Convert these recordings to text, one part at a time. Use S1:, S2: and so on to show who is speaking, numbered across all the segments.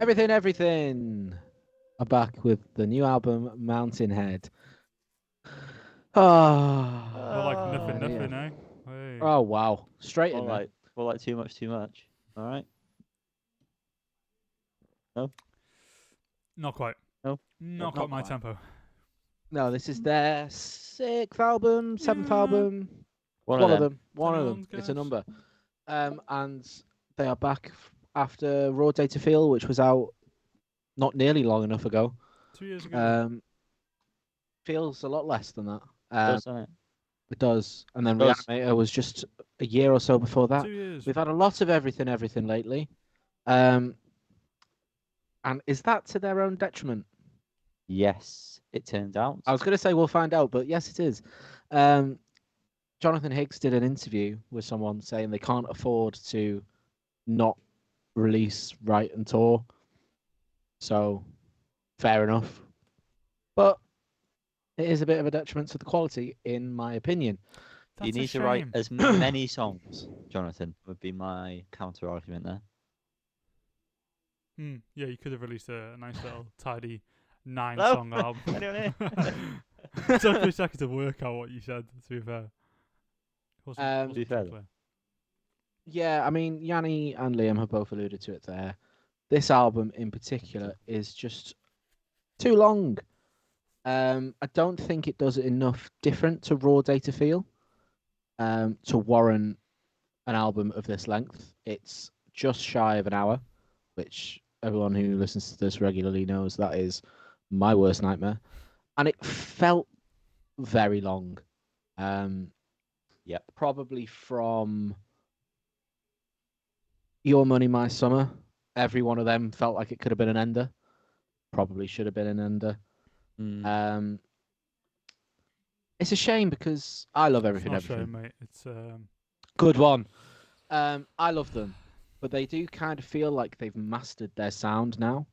S1: Everything. I'm back with the new album, Mountainhead. Oh,
S2: More like nothing,
S1: dear.
S2: nothing, eh? Hey.
S1: Oh wow, straight
S3: More
S1: in there.
S3: like, too much, too much. All right. No,
S2: Not quite.
S3: no,
S2: Not quite
S3: not
S2: my
S3: quite.
S2: tempo.
S1: No, this is their sixth album, seventh
S2: Yeah.
S1: album.
S3: One of
S1: One of
S3: them.
S1: them. One of them.
S2: Anyone's
S1: It's a
S2: guess?
S1: number. And they are back after Raw Data Feel, which was out not nearly long enough ago.
S2: 2 years ago.
S1: Um, feels a lot less than that.
S3: Doesn't it?
S1: It does. And then
S3: Does.
S1: Reanimator was just a year or so before that.
S2: 2 years.
S1: We've had a lot of everything lately. And is that to their own detriment?
S3: Yes, it turns out.
S1: I was going to say we'll find out, but yes, it is. Jonathan Higgs did an interview with someone saying they can't afford to not release, write, and tour. So, fair enough. But it is a bit of a detriment to the quality, in my opinion.
S2: That's
S3: You
S2: a
S3: need to write
S2: shame.
S3: as many songs, Jonathan, would be my counter argument there.
S2: Yeah, you could have released a nice little tidy 9-song
S3: Hello?
S2: album.
S3: Anyone here?
S2: It took me a second to work out what you said, to be fair.
S3: To be fair,
S2: clear.
S1: Yeah, I mean, Yanni and Liam have both alluded to it there. This album in particular is just too long. I don't think it does enough different to Raw Data Feel to warrant an album of this length. It's just shy of an hour, which everyone who listens to this regularly knows that is my worst nightmare. And it felt very long.
S3: Yep.
S1: Probably from Your Money, My Summer. Every one of them felt like it could have been an ender. Probably should have been an ender. It's a shame because I love
S2: It's
S1: everything.
S2: not a shame, mate. It's
S1: Good one. I love them, but they do kind of feel like they've mastered their sound now.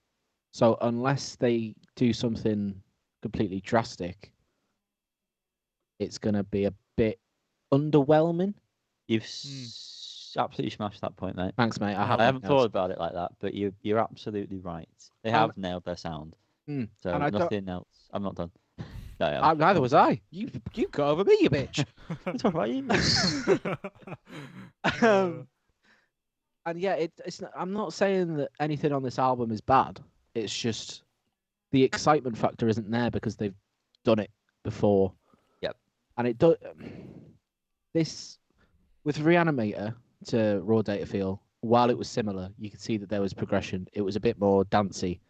S1: So unless they do something completely drastic, it's gonna be a bit underwhelming.
S3: You've absolutely smashed that point, mate.
S1: Thanks, mate.
S3: I haven't thought about it like that, but you're absolutely right. They have nailed their sound. So
S1: and I
S3: nothing else. I'm not done. No,
S1: neither was I. You got over me, you bitch.
S3: What talk about you?
S1: And yeah, it's. I'm not saying that anything on this album is bad. It's just the excitement factor isn't there because they've done it before.
S3: Yep.
S1: And it does. This with Reanimator to Raw Data Feel, while it was similar, you could see that there was progression. It was a bit more dancey.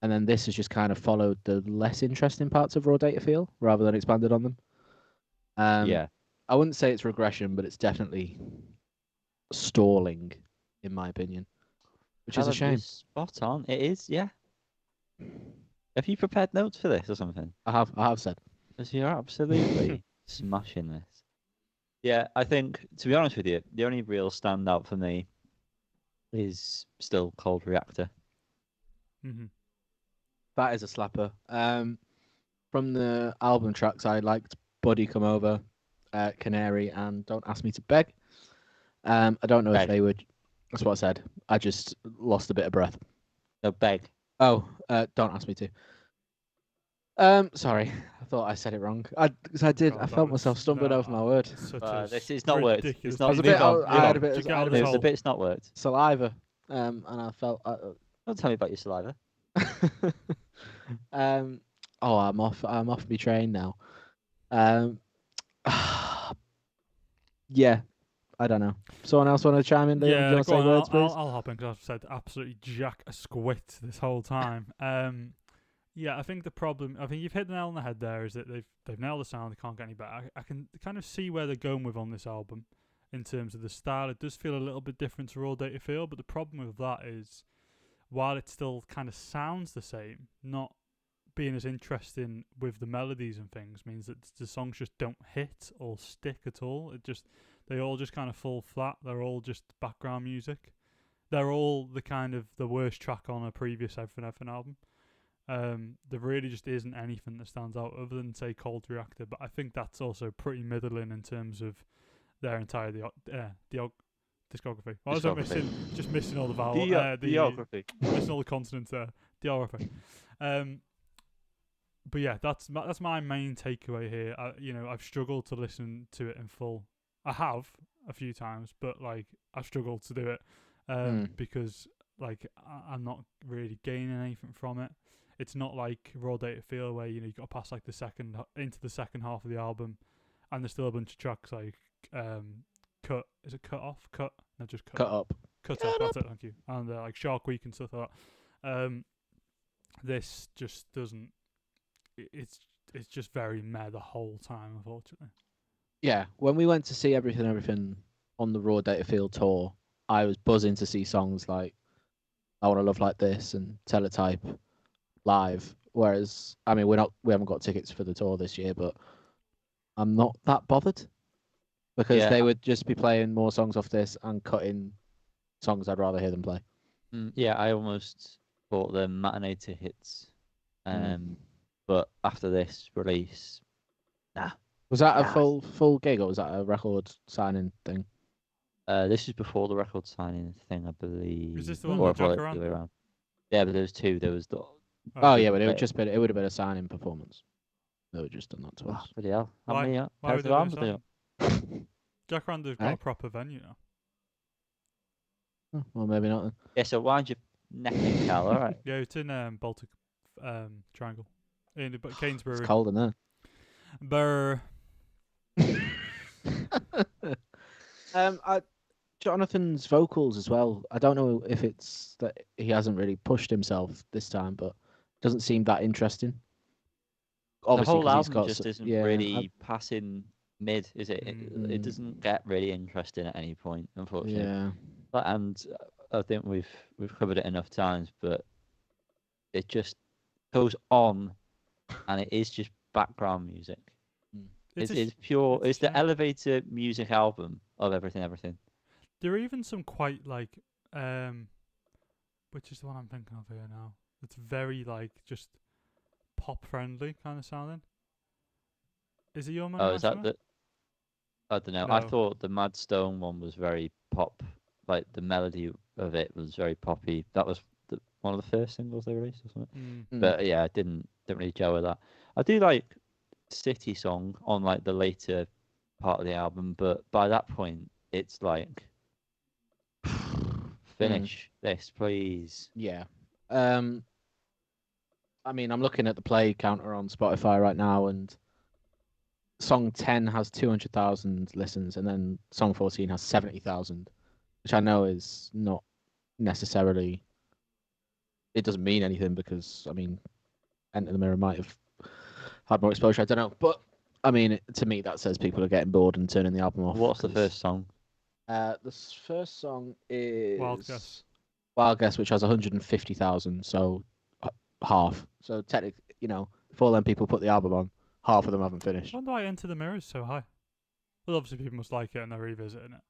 S1: And then this has just kind of followed the less interesting parts of Raw Data Feel rather than expanded on them.
S3: Yeah.
S1: I wouldn't say it's regression, but it's definitely stalling, in my opinion, which is a shame.
S3: Spot on. It is, yeah. Have you prepared notes for this or something?
S1: I have said.
S3: Because you're absolutely smashing this. Yeah, I think, to be honest with you, the only real standout for me is still Cold Reactor.
S2: Mm-hmm.
S1: That is a slapper. From the album tracks, I liked Buddy Come Over, Canary, and Don't Ask Me to Beg. I don't know if they would. That's what I said. I just lost a bit of breath.
S3: No, Beg.
S1: Oh, Don't Ask Me to. Sorry, I thought I said it wrong. I felt myself stumbling over my word.
S3: This is not worked. It's not.
S1: I had a bit.
S3: The bit's not worked.
S1: Saliva. And I felt.
S3: Don't tell me about your saliva.
S1: I'm off my train now. Yeah, I don't know. Someone else want to chime in?
S2: Yeah,
S1: do you want to say words, please?
S2: I'll hop in because I've said absolutely jack a squit this whole time. Yeah, I think the problem, I think you've hit the nail on the head there, is that they've nailed the sound, they can't get any better. I can kind of see where they're going with on this album in terms of the style. It does feel a little bit different to Raw Data Feel, but the problem with that is, while it still kind of sounds the same, not being as interesting with the melodies and things means that the songs just don't hit or stick at all. They all just kind of fall flat. They're all just background music. They're all the worst track on a previous Everything album. There really just isn't anything that stands out other than, say, Cold Reactor, but I think that's also pretty middling in terms of their entire Discography. Why was I
S3: Discography.
S2: just missing all the vowel?
S3: Geography.
S2: Missing all the consonants there. Geography. But yeah, that's my main takeaway here. I've struggled to listen to it in full. I have a few times, but like I've struggled to do it because like I'm not really gaining anything from it. It's not like Raw Data Feel where you got to pass like into the second half of the album, and there's still a bunch of tracks like cut. Is it cut off? Cut? No, just cut.
S1: Cut up.
S2: Cut up. That's it. Thank you. And like Shark Week and stuff like that. This just doesn't. It's just very meh the whole time, unfortunately.
S1: Yeah, when we went to see everything on the Raw Data Field tour, I was buzzing to see songs like "I Want to Love Like This" and "Teletype" live. Whereas, I mean, we haven't got tickets for the tour this year, but I'm not that bothered because they would just be playing more songs off this and cutting songs I'd rather hear them play.
S3: Yeah, I almost bought the matinee tickets, but after this release, nah.
S1: Was that a full gig or was that a record signing thing?
S3: This is before the record signing thing, I believe.
S2: Is this the one with Jack around?
S3: Yeah, but there was two. There was the.
S1: Oh yeah, but it would have been a signing performance. They would just done that to us.
S3: Bloody hell! How
S2: Why
S3: many
S2: would they
S3: arms
S2: do
S3: are there?
S2: Jack Rander's got a proper venue now.
S1: Well, maybe not then.
S3: Yeah, so wind your neck in, Cal, alright?
S2: Yeah, it's in Baltic Triangle. In Kane's Brewery.
S1: It's cold in there.
S2: Brr.
S1: Jonathan's vocals as well. I don't know if it's that he hasn't really pushed himself this time, but it doesn't seem that interesting. Obviously,
S3: the whole
S1: 'cause
S3: album just isn't really passing mid, is it? It doesn't get really interesting at any point, unfortunately.
S1: Yeah.
S3: And I think we've covered it enough times, but it just goes on, and it is just background music. It's pure. It's the elevator music album of everything.
S2: There are even some quite like, which is the one I'm thinking of here now. It's very like just pop friendly kind of sounding. Is it your man?
S3: Oh, is that the? I don't know.
S2: No.
S3: I thought the Mad Stone one was very pop. Like the melody of it was very poppy. That was one of the first singles they released or something. But yeah, I didn't really gel with that. I do like City Song on like the later part of the album, but by that point it's like finish this, please.
S1: Yeah. I mean, I'm looking at the play counter on Spotify right now, and song 10 has 200,000 listens, and then song 14 has 70,000, which I know is not necessarily. It doesn't mean anything because, I mean, Enter the Mirror might have had more exposure. I don't know, but I mean, to me, that says people are getting bored and turning the album off.
S3: What's the first song?
S1: The first song is
S2: Wild Guess,
S1: which has 150,000, so half. So technically, before then people put the album on, half of them haven't finished.
S2: I wonder why Enter the Mirror is so high. Well, obviously people must like it and they're revisiting it.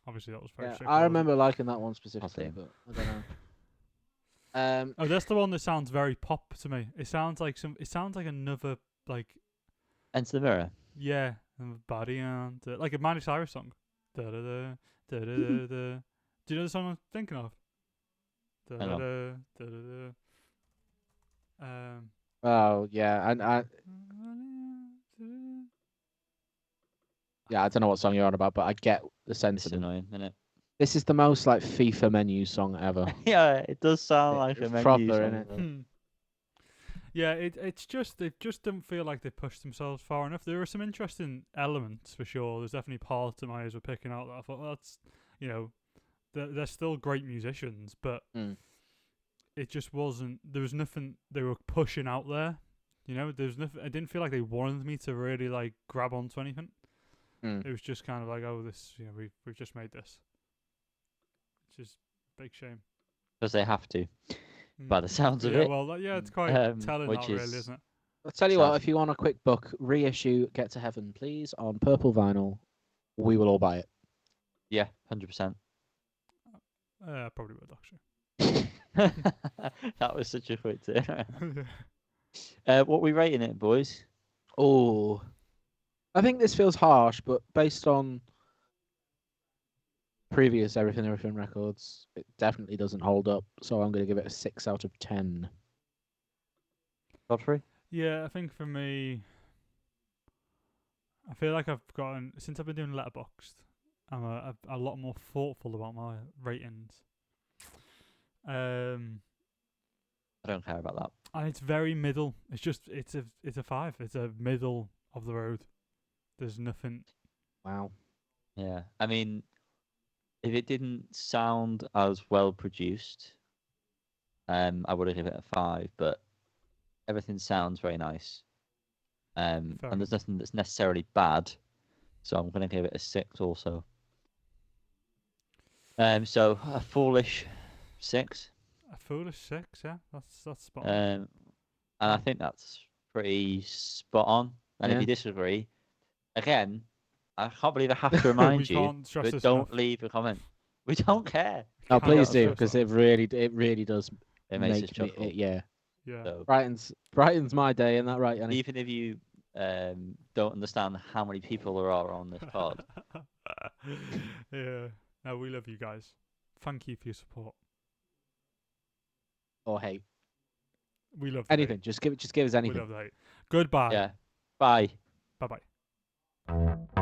S2: Obviously that was very strict.
S1: I remember liking that one specifically, but I don't know.
S2: Oh, that's the one that sounds very pop to me. It sounds like another like.
S3: Enter the Mirror.
S2: Yeah, body and like a Miley Cyrus song. Da da da da da da. Do you know the song I'm thinking of? Da da da da da.
S1: Oh yeah, and I don't know what song you're on about, but I get the sense of it.
S3: Annoying, isn't it?
S1: This is the most like FIFA menu song ever.
S3: Yeah, it does sound like a menu
S1: proper,
S3: song.
S1: innit?
S2: Yeah, it's just they just don't feel like they pushed themselves far enough. There are some interesting elements for sure. There's definitely parts of my ears were picking out that I thought, well, that's they're still great musicians, but it just wasn't. There was nothing they were pushing out there. There's nothing. I didn't feel like they wanted me to really like grab onto anything. It was just kind of like, oh, this, we've just made this, which is a big shame.
S3: Because they have to, by the sounds of
S2: it.
S3: it.
S2: Well, yeah, it's quite telling, that really, isn't it?
S1: I'll tell you what, if you want a quick book, reissue Get to Heaven, please, on purple vinyl. We will all buy it.
S3: Yeah, 100%.
S2: Probably would, actually.
S3: That was such a quick turn. What are we rating it, boys?
S1: Oh, I think this feels harsh, but based on previous Everything records, it definitely doesn't hold up. So I'm going to give it a 6 out of 10.
S3: Godfrey?
S2: Yeah, I think for me, I feel like I've gotten since I've been doing Letterboxd, I'm a lot more thoughtful about my ratings.
S3: I don't care about that.
S2: And it's very middle. It's a 5. It's a middle of the road. There's nothing.
S1: Wow.
S3: Yeah. I mean, if it didn't sound as well produced, I would have given it a 5, but everything sounds very nice. And there's nothing that's necessarily bad, so I'm going to give it a 6 also. So a foolish 6.
S2: A foolish 6, yeah. That's spot on.
S3: And I think that's pretty spot on. And if you disagree, again, I can't believe I have to remind you, but don't leave a comment. We don't care.
S1: Oh, please do, because it really does.
S3: It makes us chuckle.
S1: Yeah.
S2: So.
S1: Brighton's my day, isn't that right, Yanni?
S3: Even if you don't understand how many people there are on this pod.
S2: Yeah. No, we love you guys. Thank you for your support.
S1: Or hate.
S2: We love
S1: anything.
S2: Hate.
S1: Just give us anything.
S2: We love the hate. Goodbye.
S3: Yeah. Bye.
S2: Bye-bye.